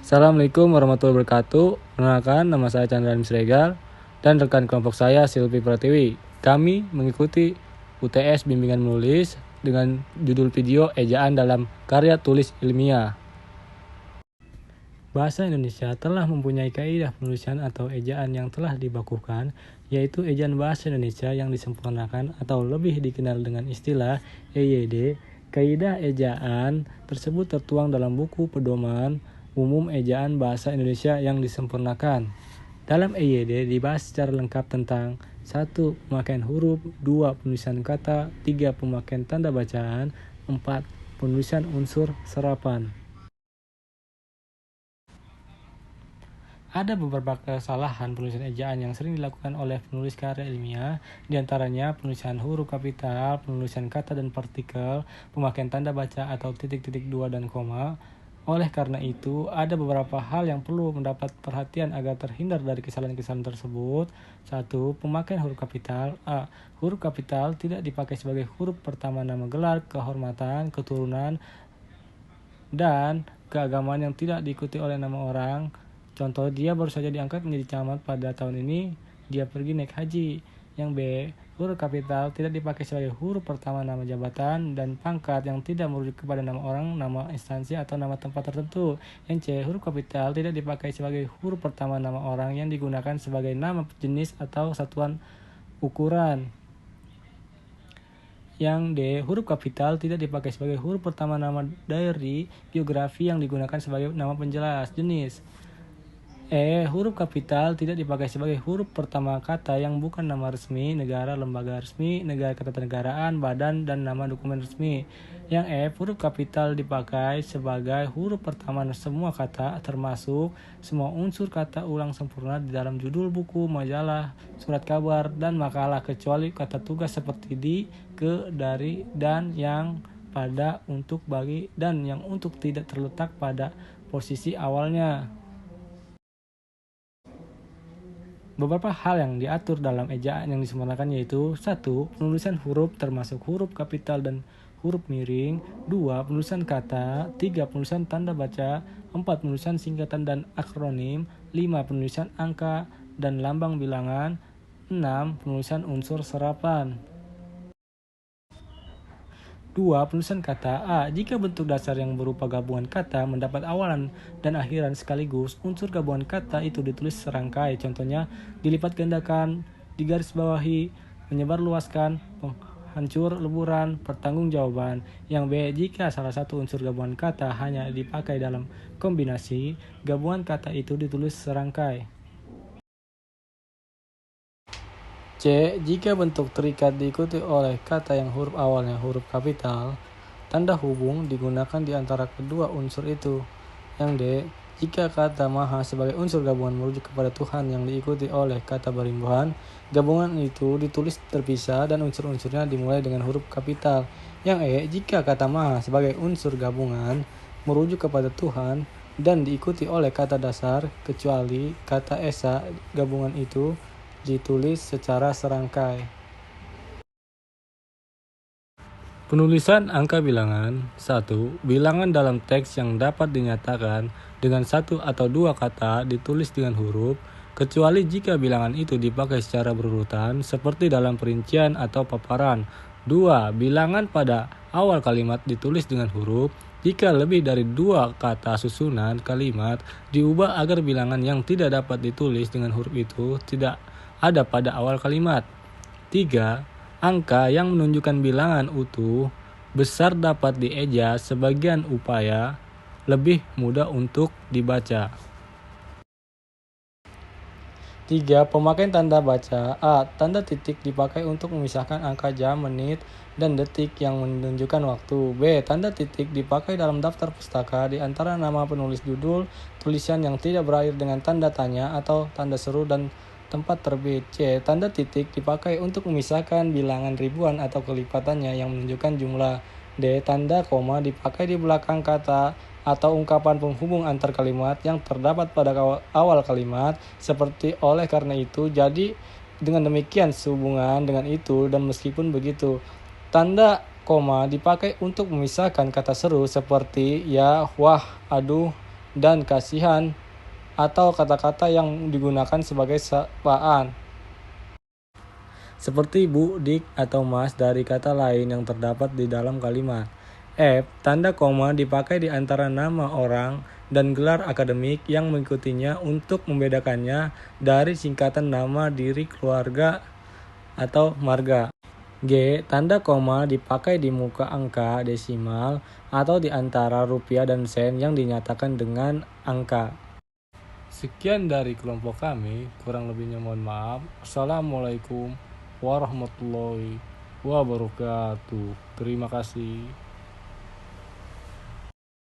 Assalamualaikum warahmatullahi wabarakatuh. Perkenalkan, nama saya Chandra Misregal dan rekan kelompok saya Silvi Pratiwi. Kami mengikuti UTS Bimbingan Menulis dengan judul video ejaan dalam karya tulis ilmiah. Bahasa Indonesia telah mempunyai kaidah penulisan atau ejaan yang telah dibakukan, yaitu ejaan bahasa Indonesia yang disempurnakan atau lebih dikenal dengan istilah EYD. Kaidah ejaan tersebut tertuang dalam buku pedoman umum ejaan bahasa Indonesia yang disempurnakan. Dalam EYD dibahas secara lengkap tentang 1. Pemakaian huruf, 2. Penulisan kata, 3. Pemakaian tanda bacaan, 4. Penulisan unsur serapan. Ada beberapa kesalahan penulisan ejaan yang sering dilakukan oleh penulis karya ilmiah, diantaranya penulisan huruf kapital, penulisan kata dan partikel, pemakaian tanda baca atau titik-titik dua dan koma. Oleh karena itu, ada beberapa hal yang perlu mendapat perhatian agar terhindar dari kesalahan-kesalahan tersebut. 1. Pemakaian huruf kapital. A. Huruf kapital tidak dipakai sebagai huruf pertama nama gelar, kehormatan, keturunan, dan keagamaan yang tidak diikuti oleh nama orang. Contoh, dia baru saja diangkat menjadi camat pada tahun ini, dia pergi naik haji. Yang B. Huruf kapital tidak dipakai sebagai huruf pertama nama jabatan dan pangkat yang tidak merujuk kepada nama orang, nama instansi, atau nama tempat tertentu. Yang C. Huruf kapital tidak dipakai sebagai huruf pertama nama orang yang digunakan sebagai nama jenis atau satuan ukuran. Yang D. Huruf kapital tidak dipakai sebagai huruf pertama nama daerah geografi yang digunakan sebagai nama penjelas jenis. E. Huruf kapital tidak dipakai sebagai huruf pertama kata yang bukan nama resmi, negara, lembaga resmi, negara ketatanegaraan, badan, dan nama dokumen resmi. Yang F. Huruf kapital dipakai sebagai huruf pertama semua kata, termasuk semua unsur kata ulang sempurna di dalam judul buku, majalah, surat kabar, dan makalah, kecuali kata tugas seperti di, ke, dari, dan, yang, pada, untuk, bagi, dan yang untuk tidak terletak pada posisi awalnya. Beberapa hal yang diatur dalam ejaan yang disempurnakan yaitu 1. Penulisan huruf termasuk huruf kapital dan huruf miring. 2. Penulisan kata. 3. Penulisan tanda baca. 4. Penulisan singkatan dan akronim. 5. Penulisan angka dan lambang bilangan. 6. Penulisan unsur serapan. 2. Penulisan kata. A. Jika bentuk dasar yang berupa gabungan kata mendapat awalan dan akhiran sekaligus, unsur gabungan kata itu ditulis serangkai. Contohnya, dilipat gandakan, digarisbawahi, menyebarluaskan, hancur leburan, pertanggungjawaban. Yang B. Jika salah satu unsur gabungan kata hanya dipakai dalam kombinasi, gabungan kata itu ditulis serangkai. C. Jika bentuk terikat diikuti oleh kata yang huruf awalnya huruf kapital, tanda hubung digunakan di antara kedua unsur itu. Yang D. Jika kata maha sebagai unsur gabungan merujuk kepada Tuhan yang diikuti oleh kata berimbuhan, gabungan itu ditulis terpisah dan unsur-unsurnya dimulai dengan huruf kapital. Yang E. Jika kata maha sebagai unsur gabungan merujuk kepada Tuhan dan diikuti oleh kata dasar, kecuali kata esa, gabungan itu ditulis secara serangkai. Penulisan angka bilangan. 1. Bilangan dalam teks yang dapat dinyatakan dengan satu atau dua kata ditulis dengan huruf, kecuali jika bilangan itu dipakai secara berurutan seperti dalam perincian atau paparan. 2. Bilangan pada awal kalimat ditulis dengan huruf. Jika lebih dari dua kata susunan kalimat diubah agar bilangan yang tidak dapat ditulis dengan huruf itu tidak ada pada awal kalimat. 3. Angka yang menunjukkan bilangan utuh besar dapat dieja sebagian upaya lebih mudah untuk dibaca. 3. Pemakaian tanda baca. A. Tanda titik dipakai untuk memisahkan angka jam, menit, dan detik yang menunjukkan waktu. B. Tanda titik dipakai dalam daftar pustaka di antara nama penulis judul, tulisan yang tidak berakhir dengan tanda tanya atau tanda seru dan tempat terbit. C. Tanda titik dipakai untuk memisahkan bilangan ribuan atau kelipatannya yang menunjukkan jumlah. D. Tanda koma dipakai di belakang kata atau ungkapan penghubung antar kalimat yang terdapat pada awal kalimat, seperti oleh karena itu, jadi, dengan demikian, sehubungan dengan itu, dan meskipun begitu. Tanda koma dipakai untuk memisahkan kata seru seperti ya, wah, aduh, dan kasihan atau kata-kata yang digunakan sebagai sapaan. Seperti Bu, Dik, atau Mas dari kata lain yang terdapat di dalam kalimat. F. Tanda koma dipakai di antara nama orang dan gelar akademik yang mengikutinya untuk membedakannya dari singkatan nama diri keluarga atau marga. G. Tanda koma dipakai di muka angka desimal atau di antara rupiah dan sen yang dinyatakan dengan angka. Sekian dari kelompok kami, kurang lebihnya mohon maaf. Assalamualaikum warahmatullahi wabarakatuh. Terima kasih.